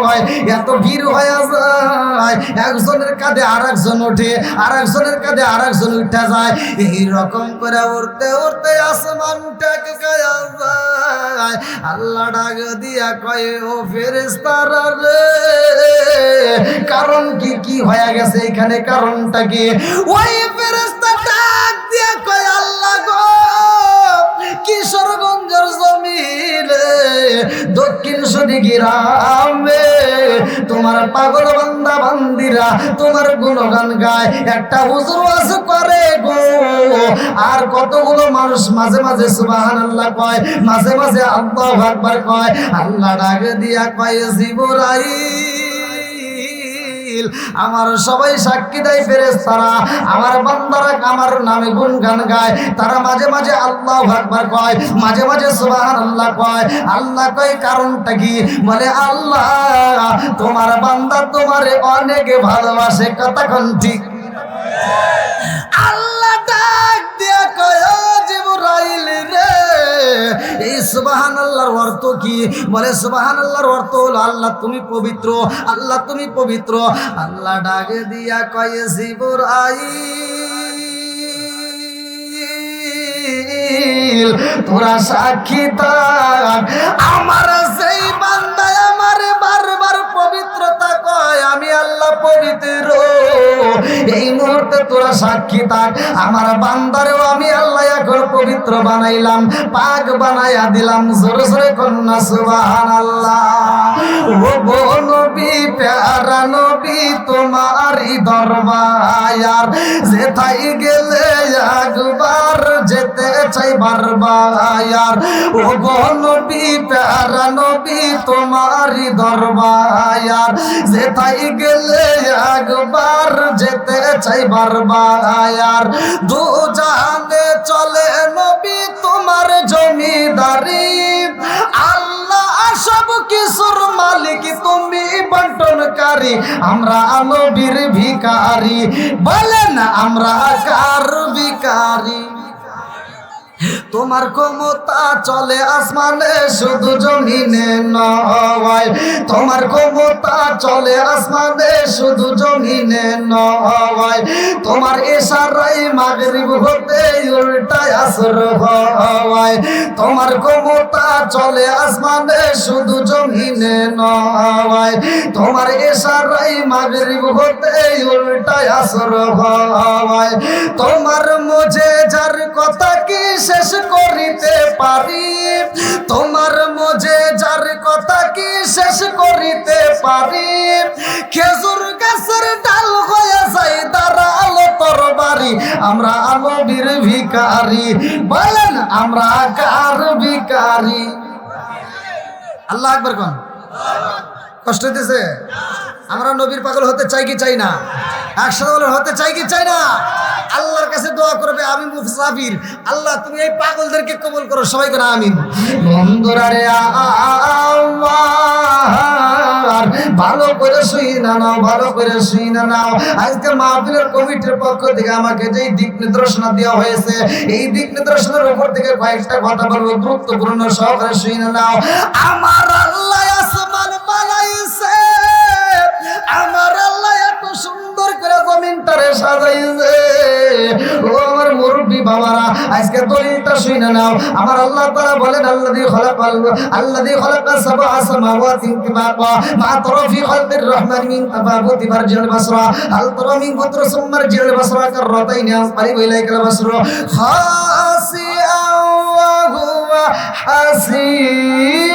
হয় এত ভিড় হয়ে যায় একজনের কাঁধে আরেকজন ওঠে আরেকজনের কাঁধে আরেকজন উঠে যায় এই রকম করে উড়তে উড়তে আসমানটাকে গায়া যায় আল্লাহ ডাক দিয়া কয় ও ফেরেশতারা রে কারণ কি হয়ে গেছে এখানে কারণটা কি ওই ফেরেশতা ডাক দিয়া কয় আল্লাহ গো দক্ষিণ সুদি গ্রামে তোমার পাগল বান্দা বান্দিরা তোমার গুণগান গায়, একটা হুজুর ওয়াজ করে গো, আর কতগুলো মানুষ মাঝে মাঝে সুবহানাল্লাহ কয়, মাঝে মাঝে আল্লাহু আকবার কয়। আল্লাহ ডাকে দিয়া কয় জিবরাইল, আমার সবাই সাক্ষী দেয় ফেরেশতারা, আমার বান্দারা আমার নামে গুণগান গায়, তারা মাঝে মাঝে আল্লাহু আকবার কয়, মাঝে মাঝে সুবহানাল্লাহ কয়। আল্লাহ কয় কারণটা কি? বলে আল্লাহ তোমার বান্দা তোমারে অনেক ভালোবাসে। কথা কোন ঠিক? আল্লাহ ডাক দিয়া কয় ও জিবরাইল রে, এই সুবহানাল্লাহর অর্থ কি? বলে সুবহানাল্লাহর অর্থ হলো আল্লাহ তুমি পবিত্র, আল্লাহ তুমি পবিত্র। আল্লাহ ডাকে দিয়া কয় জিবরাইল তোরা সাক্ষী থাক, আমার সেই বান্দায় আমারে বারবার পবিত্রতা কয়, আমি আল্লাহ পবিত্র। এই মুহূর্তে তোরা সাক্ষী থাক, আমার বান্দারেও আমি আল্লাহ এখন পবিত্র বানাইলাম, পাক বানাইয়া দিলাম। জোরে জোরে কন্যা সুবহানাল্লাহ। ও গো নবী প্যারা নবী তোমারই দরবার, যেথাই গেলে একবার যেতে চাই বারবার। ও গো নবী প্যারা নবী তোমারই দরবার, যেথাই গেলে একবার যেতে চাই বারবার। দু জাহানে চলে নবী তোমার জমিদারি, আল্লাহ সব কিছুর মালিক তুমি বন্টনকারী, আমরা নবীর ভিখারি। বলেন আমরা কার ভিখারি? তোমার ক্ষমতা চলে আসমানে শুধু জমিনে নয়, তোমার ক্ষমতা চলে আসমানে শুধু জমিনে নয়, তোমার ইশারায় মাগরিব হতে উল্টায় আসর হয়, তোমার ক্ষমতা চলে আসমানে শুধু জমিনে নয়, তোমার ইশারায় মাগরিব হতে উল্টায় আসর হয়। তোমার মুঝে যার কথা কি শেষ করিতে পারি, তোমার মুঝে যার কথা কি শেষ করিতে পারি, খেজুর গাছের ডাল হয়ে যাই দাঁড়ালো তরবারি, আমরা নবীর ভিখারি। বলেন আমরা কার ভিখারি? আল্লাহ আকবার কোন? কষ্ট হইতেছে? আমরা নবীর পাগল হতে চাই কি চাই না? একসাথে বলেন হতে চাই কি চাই না? আল্লাহর কাছে দোয়া করবে আমি মুসাফির, আল্লাহ তুমি এই পাগলদেরকে কবুল করো। সবাই করে আমিন। বন্ধুরা রে আমার ভালো করে শুই না নাও, ভালো করে শুই না নাও। আজকে মাহফিলের কমিটির পক্ষ থেকে আমাকে যেই দিক নির্দেশনা দেওয়া হয়েছে, এই দিক নির্দেশনার উপর থেকে কয়েকটা কথা বলবো, গুরুত্বপূর্ণ সহকারে শুই না নাও। আমার আল্লাহ আসমান বানাইছে, আমার আল্লাহ এত সুন্দর করে জমিনটারে সাজাইছে। ও আমার মুরব্বি বাবারা, আজকে দলিলটা শুনে নাও। আমার আল্লাহ তাআলা বলেন আল্লাযী খালাকা সাবআ সামাওয়াতি তিবাকা মা তারা ফি খালকির রহমান মিন তাফাউতি ফারজিল বাসরা হাল তারা মিন কুতরা সুমারজিল বাসরা কাররাতাইন আসকারিব ইলাইকাল বাসরা খাসিআ ওয়া হুয়া হাসির।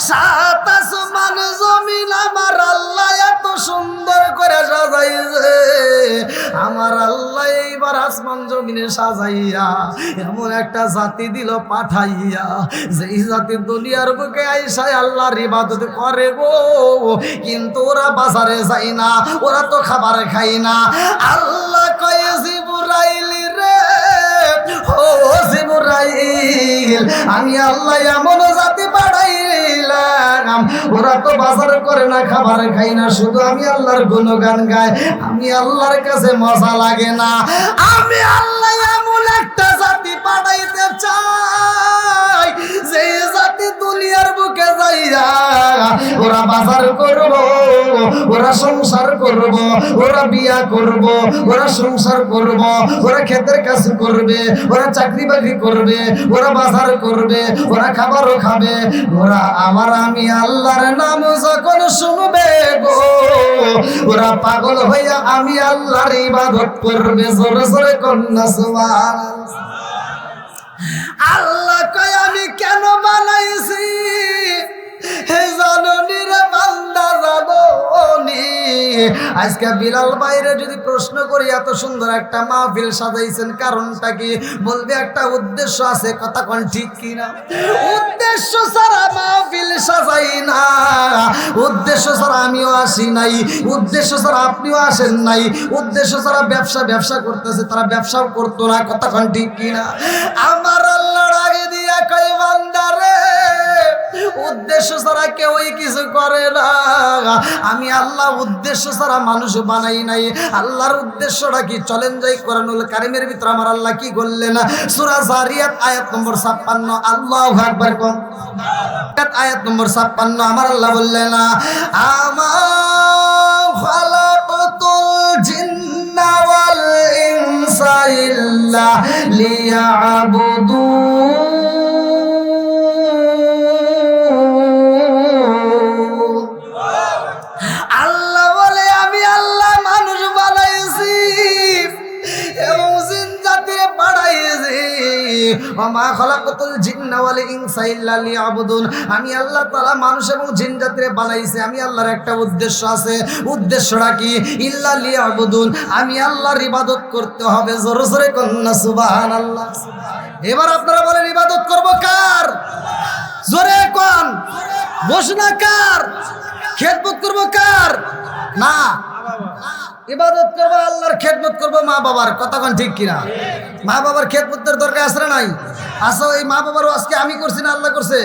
সাত আসমান জমিন আমার আল্লাহ এত সুন্দর করে সাজাইছে। আমার আল্লাহ এইবার আসমান জমিনে সাজাইয়া এমন একটা জাতি দিল পাঠাইয়া, যেই জাতি দুনিয়ার বুকে আইসায় আল্লাহর ইবাদত করে গো, কিন্তু ওরা বাজারে যায় না, ওরা তো খাবার খায় না। আল্লাহ কয়ে জিবরাইল রে, ও জিবরাইল আমি আল্লাহ এমন জাতি পাঠাইলাম, ওরা তো বাজার করে না, খাবার খাই না, শুধু আমি আল্লাহর গুণগান গায়, আমি আল্লাহর কাছে মজা লাগে না। আমি আল্লাহ এমন একটা জাতি পাঠাইতে চাই, যে জাতি দুনিয়ার বুকে যাইয়া ওরা বাজার করবো, ওরা সংসার করব, ওরা বিয়া করব, ওরা সংসার করব, ওরা ক্ষেতের কাজ করবে, ওরা চাকরি বাকরি করবে, ওরা বাজার করবে, ওরা খাবারও খাবে, ওরা আমি আল্লাহর নাম যখন শুনবে গো, ওরা পাগল হইয়া আমি আল্লাহর ইবাদত করবে। জোরে জোরে কন্যা সুবহানাল্লাহ। আল্লাহ কয় আমি কেন বানাইছি হে জাননি রে বান্দা, জাননি। আজকে বিলাল বাইরে যদি প্রশ্ন করি এত সুন্দর একটা মাহফিল সাজাইছেন কারণটা কি, বলবে একটা উদ্দেশ্য আছে। কথা কোন ঠিক কিনা? উদ্দেশ্য ছাড়া মাহফিল সাজাই না, উদ্দেশ্য ছাড়া আমিও আসি নাই, উদ্দেশ্য ছাড়া আপনিও আসেন নাই, উদ্দেশ্য ছাড়া ব্যবসা করতেছে তারা ব্যবসাও করতো না। কথা কোন ঠিক কিনা? আমার আল্লাহর আগে দিয়া কই বান্দারে উদ্দেশ্য ছাড়া কেউই কিছু করে না। আমি আল্লাহ উদ্দেশ্য ছাড়া মানুষ বানাই নাই। আল্লাহর উদ্দেশ্যটা কি? চলেন যাই কোরআনুল কারীমের ভিতর আমার আল্লাহ কি বললেন? সূরা জারিয়াত আয়াত নম্বর 56। আল্লাহু আকবার কোন আয়াত নম্বর 56 আমার আল্লাহ বললেন আমা খালাকাতুল জিন্না ওয়াল ইনসা ইল্লা লিয়াবুদুন। আমি আল্লাহ তাআলা মানুষ এবং জিন জাতিরে বানাইছে, আমি আল্লাহর একটা উদ্দেশ্য আছে। উদ্দেশ্যটা কি? ইল্লা লিয়াবুদুন, আমি আল্লাহর ইবাদত করতে হবে। জোরে জোরে কন্না সুবহানাল্লাহ। এবার আপনারা বলেন ইবাদত করব কার? জোরে কোন? ঘোষণা কার? খেদমত করব কার? না, ইবাদত করব আল্লাহর, খেদমত করব মা বাবার। কথা কোন ঠিক কিনা? মা বাবার খেদমতের দরকার আছে না নাই? আসো, এই মা বাবারও আজকে আমি করছি না আল্লাহ করছে?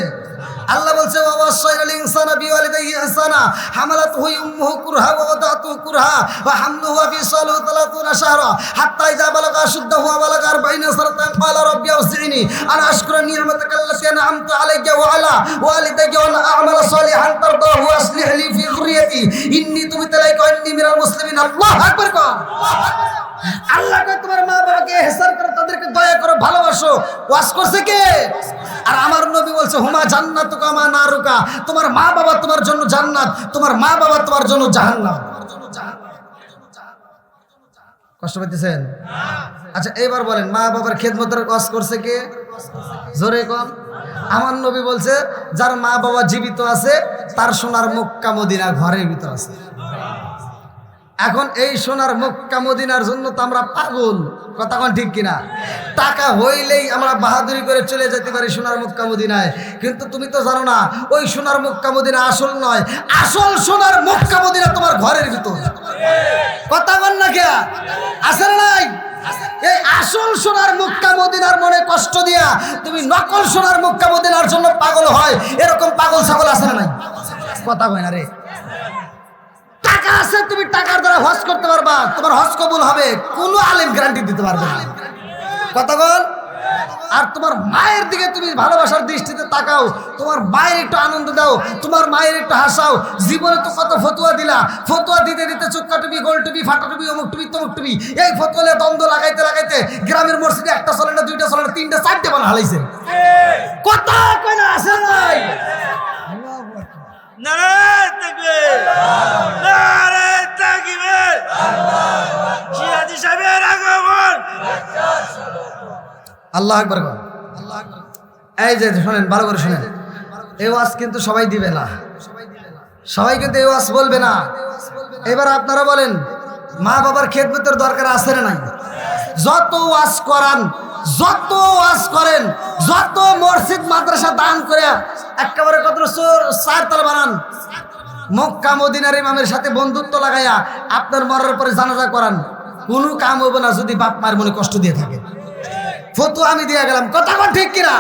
আল্লাহ বলছে ওয়াসাইনাল ইনসানা বিওয়ালিদাইহি ইহসানা হামালাতহু উম্মুহু কুরহা ওয়া ওয়াদাতুহু কুরহা ওয়া হামলুহু ওয়া ফিসালুহু 30 শাহরা হাত্তা ইযা বালাগা আশুদ্দাহু ওয়া বালাগা 40 সানাতান ক্বালা রাব্বি আউযি'নি আন আশকুরা নি'মাতাকা আল্লাতী আন'আমতু আলাইয়া ওয়া আলা ওয়ালিদাইয়া ওয়া আ'মালা সালিহান তারদাহু ওয়া আসলিহ লি ফি যুররিয়াতি ইন্নী তুবতু ইলাইকা ইন্নী মিনাল মুসলিমিন। আল্লাহু আকবার। আল্লাহ কয় তোমার মা বাবাকে ইহসান করো, তাদেরকে দয়া করো, ভালোবাসো। ওয়াজ করছে কে? আর আমার নবী বলছে হুমা জান্নাতুকা মা নারুকা, তোমার মা বাবা তোমার জন্য জান্নাত, তোমার মা বাবা তোমার জন্য জাহান্নাম। কষ্ট পাইতেছেন? আচ্ছা এবার বলেন মা বাবার খেদমতের ওয়াজ করছে কে? জোরে কোন? আমার নবী বলছে যার মা বাবা জীবিত আছে তার সোনার মক্কা মদিনা ঘরের ভিতর আছে। এখন এই সোনার মক্কা মদিনার জন্য তো আমরা পাগল। কথা কোন ঠিক কিনা? টাকা হইলেই আমরা বাহাদুরি করে চলে যেতে পারি সোনার মক্কা মদিনায়, কিন্তু তুমি তো জানো না ওই সোনার মক্কা মদিনা আসল নয়। আসল সোনার মক্কা মদিনা তোমার ঘরের ভিতর। কথা বল না কে? আছে না নাই? এই আসল সোনার মক্কা মদিনার মনে কষ্ট দিয়া তুমি নকল সোনার মক্কা মদিনার জন্য পাগল হয়, এরকম পাগল ছাগল আছে না নাই? কথা কয় না রে। টাকা আছে, তুমি টাকার দ্বারা হজ করতে পারবা, তোমার হজ কবুল হবে, কোনো আলেম গ্যারান্টি দিতে পারবে না। কথা বল। আর তোমার মায়ের দিকে তুমি ভালোবাসার দৃষ্টিতে তাকাও, তোমার মায়ের একটু আনন্দ দাও, তোমার মায়ের একটু হাসাও। জীবনে তো কত ফতুয়া দিলা, ফতুয়া দিতে দিতে চুক্কা টুপি, গোল টুপি, ফাটা টুপি, অমুক টুপি, তমুক টুপি, এই ফতুয়ালে দ্বন্দ্ব লাগাইতে লাগাইতে গ্রামের মসজিদে একটা চলে না, দুইটা চলে না, তিনটা চারটে বানা হালাইছে। কথা কয় না? আছে নাই? নারায়ে তাকবীর, নারায়ে তাকবীর, জিহাদি সাহেবের আগমন। আল্লাহু আকবার। এই যে শুনেন, ভালো করে শুনেন, এই ওয়াজ কিন্তু সবাই দিবে না, সবাই কিন্তু এই ওয়াজ বলবে না। এবার আপনারা বলেন মা বাবার খেদমতের দরকার আছে না নাই? যত ওয়াজ করান, যত ওয়াজ করেন, যত মসজিদ মাদ্রাসা দান করে একেবারে কত চারতলা বানান, মক্কা মদিনার ইমামের সাথে বন্ধুত্ব লাগাইয়া আপনার মরার পরে জানাজা করান, কোনো কাম হবে না যদি বাপ মায়ের মনে কষ্ট দিয়ে থাকে। ফতুয়া আমি দিয়ে গেলাম, কথা কোন ঠিক কিনা?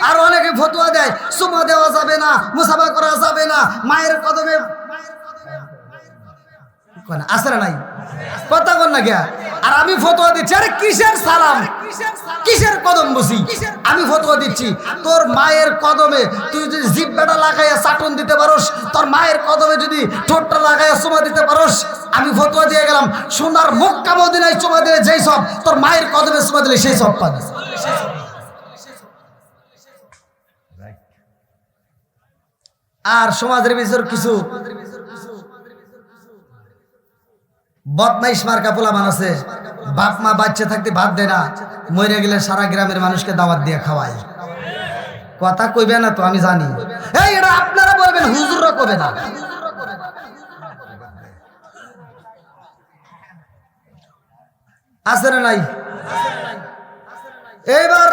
আর অনেকে ফতুয়া দেয় সুমা দেওয়া যাবে না, মুসাফা করা যাবে না, মায়ের কদমে আছে না নাই? কথা বল না গিয়া। আর আমি ফতোয়া দিচ্ছি, আরে কিসের সালাম, কিসের কদম বসি, আমি ফতোয়া দিচ্ছি তোর মায়ের কদমে তুই যদি জিব্বাটা লাগাইয়া চাটন দিতে পারোস, তোর মায়ের কদমে যদি ঠোঁটটা লাগাইয়া চুমা দিতে পারোস, আমি ফতোয়া দিয়ে গেলাম সোনার মক্কা মদিনায় চুমা দিয়ে যেই সব তোর মায়ের কদমে চুমা দিলে সেই সব পাবি। আর সমাজের ভিতর কিছু বদমাইশ মার্কা পোলাপান আছে, বাপ মা বাচ্চা থাকতে ভাত দেয় না, মরে গেলে সারা গ্রামের মানুষকে দাওয়াত দিয়ে খাওয়ায়। কথা কইবে না তো আমি জানি, এই এটা আপনারা বলবেন, হুজুররা কবে না। আছে না নাই? এইবার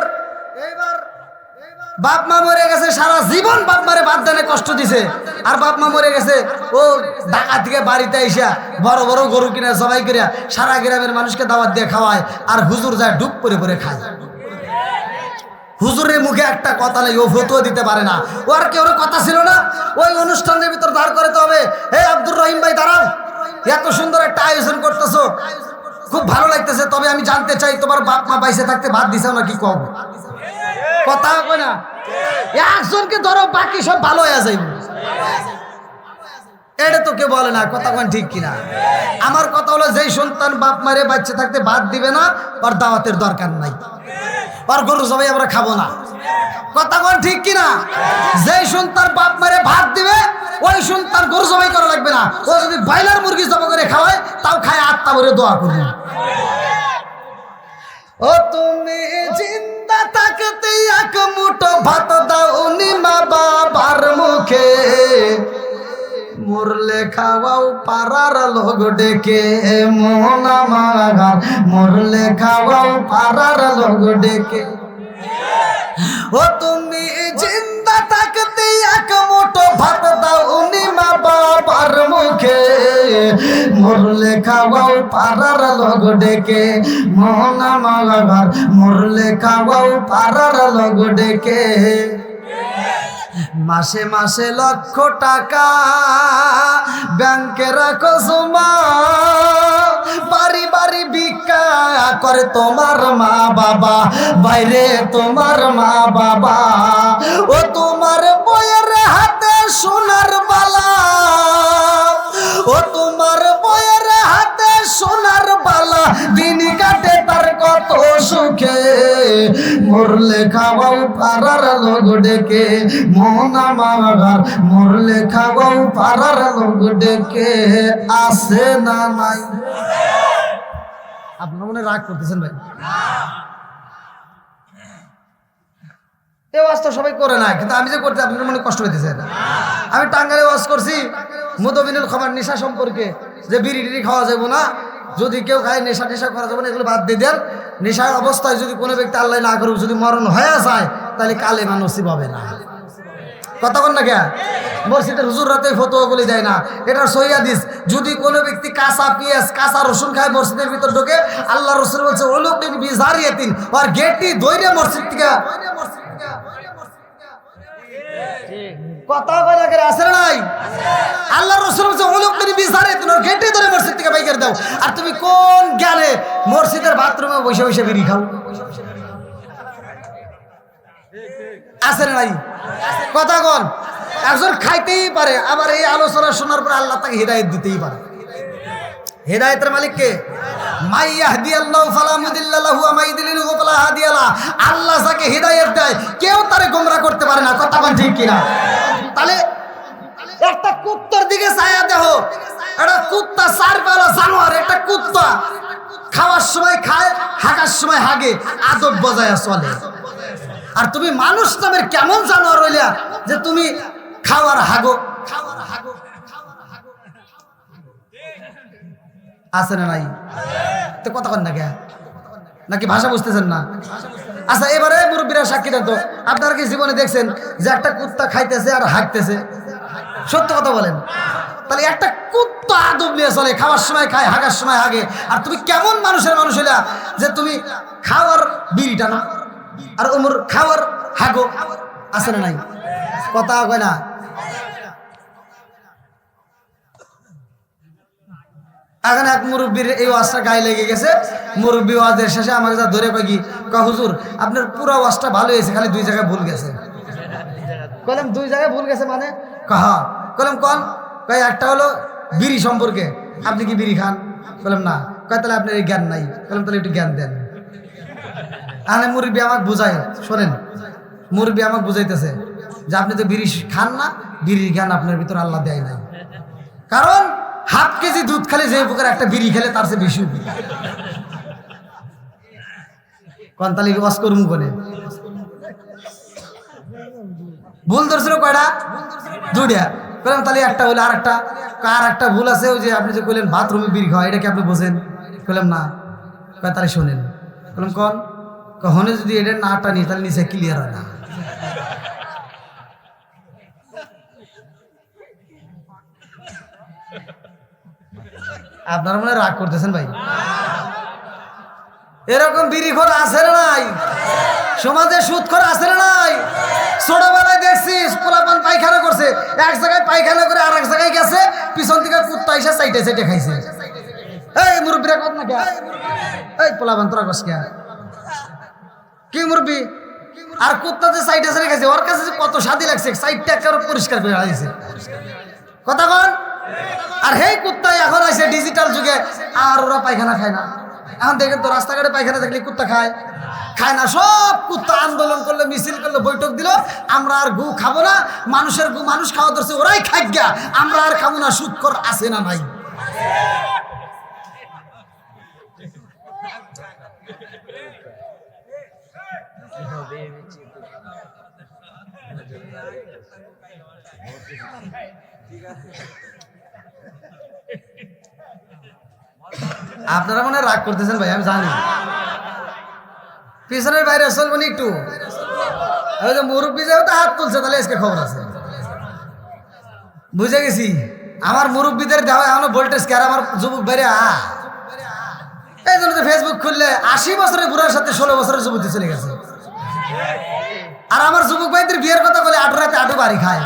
বাপ মা মরে গেছে, সারা জীবন বাপ মারে বাদ দানে কষ্ট দিছে, আর বাপ মা মরে গেছে ও ঢাকা থেকে বাড়িতে আইসা বড় বড় গরু কিনা সবাই করে সারা গ্রামের মানুষকে দাওয়াত দিয়ে খাওয়ায়, আর হুজুর যায় ডুব করে করে খায়। হুজুরের মুখে একটা কথা নেই, ও ফতোয়া দিতে পারে না, ও আর কেউ কথা ছিল না, ওই অনুষ্ঠানের ভিতর দাঁড় করতে হবে। হে আব্দুর রহিম ভাই দাঁড়াও, এত সুন্দর একটা আয়োজন করতেছো, খুব ভালো লাগতেছে, তবে আমি জানতে চাই তোমার বাপ মা বাইসে থাকতে ভাত দিছাও নাকি কম? কথা কয় না, একজনকে ধরো বাকি সব ভালো হয়ে যাইব, এটা তো কেউ বলে না। কথা কন ঠিক কিনা? আমার কথা হলো, যেই সন্তান বাপ মারে বাচ্চা থাকতে ভাত দিবে না, ওর দাওয়াতের দরকার নাই, ওর গরু সবাই আমরা খাবো না। কথা কন ঠিক কিনা? যেই সন্তান বাপ মারে ভাত দিবে ওই সন্তান গরু জবাই করা লাগবে না, ও যদি ব্রয়লার মুরগি জবাই করে খাওয়ায় তাও খায়, আত্মা ভরে দোয়া করবে। ও তুমি জিন্দা থাকতে এক মুঠো ভাত দাও নি মা বাবার মুখে, মরলে খাওয়াও পাড়ার লোক ডেকে, মন আমার মরলে খাওয়াও পাড়ার লোক ডেকে। ও তুমি জিন্দা থাকতে এক মুঠো ভাত দাও নি মা বাবার মুখে, মরলে খাওয়াও পাড়ার লোক ডেকে, মন আমার মরলে খাওয়াও পাড়ার লোক ডেকে। মাসে মাসে লক্ষ টাকা ব্যাংকে রাখো জমা, বাড়ি বাড়ি ভিক্ষা করে তোমার মা বাবা, বাইরে তোমার মা বাবা। ও তোমার বইয়ের হাতে সোনার বালা, ও তোমার বইয়ের হাতে সোনার বালা, দিন কাটে তার কত সুখে, মরলে খাওয়াও পাড়ার লোক ডেকে, মন আমার মরলে খাওয়াও পাড়ার লোক ডেকে। আছে না নাই? আপনার মনে রাগ করতেছেন ভাই? এই ওয়াজ তো সবাই করে না, কিন্তু আমি যে করতে আপনার মনে কষ্ট হইতেছে। আমি টাঙ্গাইলে ওয়াজ করছি মুদবিনুল খামার নেশা সম্পর্কে, যে বিড়ি টিড়ি খাওয়া যাবো না, যদি কেউ খায় নেশা টেশা করা যাবে না, এগুলো বাদ দিয়ে দেন। নেশার অবস্থায় যদি কোনো ব্যক্তি আল্লাহ না করুক যদি মরণ হয়ে যায়, তাহলে কালেমা নসিব হবে না। কথা বল না কে? মসজিদের হুজুর রাতে ফতোয়াগুলি দেয় না, এটা সহিহ হাদিস। যদি কোনো ব্যক্তি কাঁচা পেঁয়াজ কাঁচা রসুন খায় মসজিদের ভিতর ঢোকে, আল্লাহ রাসূল বলছে ওলুকিন বিজারিয়াতিন, আর গেটটি দইরে মসজিদ থেকে। কথা বলা করে আসে নাই? আল্লাহ রাসূল বলছে ওলুকিন বিজারিয়াতিন, আর গেটটি ধরে মসজিদ থেকে বাইর করে দাও। আর তুমি কোন জ্ঞানে মসজিদের বাথরুমে বসে বসে বিড়ি খাও? আছে নাই? কথা কন। একজন খাইতেই পারে, আবার এই আলোচনা শোনার পর আল্লাহ তাকে হিদায়ত দিতেই পারে। হিদায়তের মালিক কে? মাই ইয়াহদিয়াল্লাহু ফালা মুদিল্লা লাহু ওয়া মাই ইউদ্লিলহু ফালা হাদিয়া লাহু। আল্লাহ যাকে হিদায়াত দেয় কেউ তারে গোমরা করতে পারে না। কথা বল ঠিক কিনা? তাহলে একটা কুত্তার দিকে ছায়া দেখো, একটা কুত্তা চারপালা জানোয়ার, একটা কুত্তা খাওয়ার সময় খায়, হাগার সময় হাগে, আদব বজায় চলে। আর তুমি মানুষ নামের কেমন জানোয়ার হইলা যে তুমি খাওয়ার হাগো? আছে না নাই? তো কথা কন না কে? নাকি ভাষা বুঝতেছেন না? আচ্ছা, এবারে মুরব্বীরা সাক্ষী দেন তো, আপনারা কি জীবনে দেখছেন যে একটা কুত্তা খাইতেছে আর হাঁকতেছে? সত্য কথা বলেন। তাহলে একটা কুত্তা আদব নিয়ে চলে, খাওয়ার সময় খায়, হাগার সময় হাগে। আর তুমি কেমন মানুষের মানুষ হইলা যে তুমি খাওয়ার বিড়িটা না আর ওমর খাওয়ার হাগো? আছে না নাই? কথা কয় না? এখন এক মুরব্বীর এই ওয়াজটা গায়ে লেগে গেছে। মুরব্বী ওয়াজের শেষে আমাকে যা ধরে কয় কি, কয় হুজুর আপনার পুরো ওয়াজটা ভালো হয়েছে, খালি 2 জায়গায় ভুল গেছে। কলম 2 জায়গায় ভুল গেছে মানে? কহা কলম কন? কয় একটা হলো বিড়ি সম্পর্কে, আপনি কি বিড়ি খান? কলম না। কয় তাহলে আপনার এই জ্ঞান নাই। কলম তাহলে একটু জ্ঞান দেন। আনে মুরব্বী আমাকে বুঝায়, শোনেন, মুরব্বী আমাকে বুঝাইতেছে যে আপনি তো বিড়ি খান না, বিড়ির জ্ঞান আপনার ভিতর আল্লাহ দেয় নাই। কারণ ½ কেজি দুধ খালে যে উপকার একটা বিড়ি খেলে তার চেয়ে বেশি উপকার। কন্তালি ওয়াজ করুম কোনে? ভুল ধরছিল কয়টা? 2টা। বললাম তাহলে একটা হলো, আর একটা ভুল আছে, ওই যে আপনি যে বললেন বাথরুমে বিড়ি খাওয়া, এটা কি আপনি বোঝেন? বললাম না। কয় তাহলে শোনেন। বললাম কন? কখনো যদি এটা না টানি তাহলে নিচে ক্লিয়ার হয় না। আপনারা মনে রাগ করতেছেন ভাই? এরকম বিড়িখোর আছে না নাই? সমাজে সুদখোর আছে না নাই? ছোটবেলায় দেখছিস পোলাপান পায়খানা করছে, এক জায়গায় পায়খানা করে আর এক জায়গায় গেছে, পিছন থেকে কুত্তা এসে চাইটে খাইছে। এই মুরব্বীরা কত না কে? এই পোলাপান তোরা কস কে? কি মুরব্বী? আর কুত্তা যে সাইডে খাইছে, ওর কাছে কত স্বাদি লাগছে, সাইডটা একেবারে পরিষ্কার করে হারাইছে। কথা কন? আর হেই কুত্তা এখন আছে ডিজিটাল যুগে, আর ওরা পায়খানা খায় না। এখন দেখেন তো রাস্তাঘাটে পায়খানা দেখলে কুত্তা খায় না। সব কুত্তা আন্দোলন করলো, মিছিল করলো, বৈঠক দিল, আমরা আর গু খাবো না, মানুষের গু মানুষ খাওয়া ধরছে, ওরাই খাই গা, আমরা আর খাবো না। সুদখোর আছে না নাই? আপনারা মনে রাগ করতেছেন ভাই, আমি জানি। পিছনের বাইরে চলবো না একটু। মুরব্বী যেহেতু হাত তুলছে, তাহলে আজকে খবর আছে। বুঝে গেছি। আমার মুরব্বীদের দেওয়া এখনো ভোল্টেজ কে, আর আমার যুবক বাইরে এই জন্য ফেসবুক খুললে 80 বছরের বুড়ার সাথে 16 বছরের যুবতী চলে গেছে। আর আমার যুবক ভাইদের বিয়ের কথা বলে 8 রাতে 8 বাড়ি খায়।